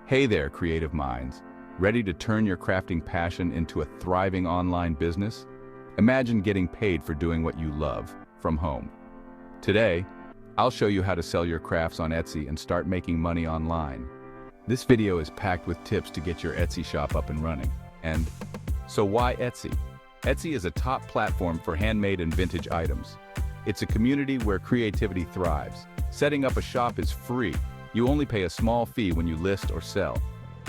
Hey there, creative minds. Ready to turn your crafting passion into a thriving online business? Imagine getting paid for doing what you love from home. Today, I'll show you how to sell your crafts on Etsy and start making money online. This video is packed with tips to get your Etsy shop up and running. And so why Etsy? Etsy is a top platform for handmade and vintage items. It's a community where creativity thrives. Setting up a shop is free. You only pay a small fee when you list or sell.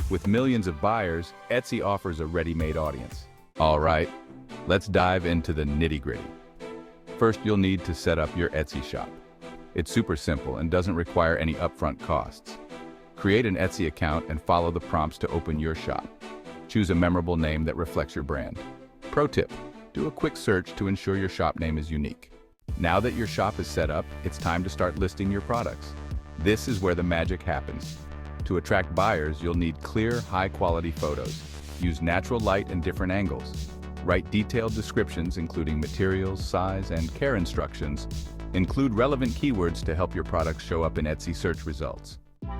With millions of buyers, Etsy offers a ready-made audience. All right, let's dive into the nitty-gritty. First, you'll need to set up your Etsy shop. It's super simple and doesn't require any upfront costs. Create an Etsy account and follow the prompts to open your shop. Choose a memorable name that reflects your brand. Pro tip, do a quick search to ensure your shop name is unique. Now that your shop is set up, it's time to start listing your products. This is where the magic happens. To attract buyers, you'll need clear, high-quality photos. Use natural light and different angles. Write detailed descriptions including materials, size, and care instructions. Include relevant keywords to help your products show up in Etsy search results.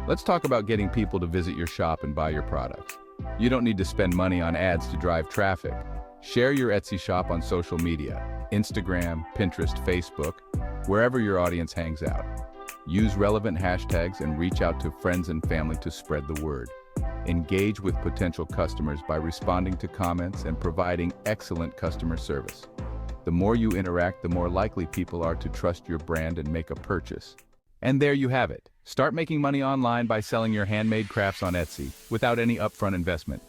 Let's talk about getting people to visit your shop and buy your products. You don't need to spend money on ads to drive traffic. Share your Etsy shop on social media, Instagram, Pinterest, Facebook, wherever your audience hangs out. Use relevant hashtags and reach out to friends and family to spread the word. Engage with potential customers by responding to comments and providing excellent customer service. The more you interact, the more likely people are to trust your brand and make a purchase. And there you have it. Start making money online by selling your handmade crafts on Etsy without any upfront investment.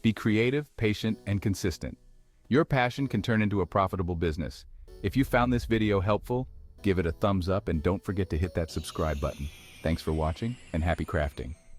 Be creative, patient, and consistent. Your passion can turn into a profitable business. If you found this video helpful, give it a thumbs up and don't forget to hit that subscribe button. Thanks for watching and happy crafting.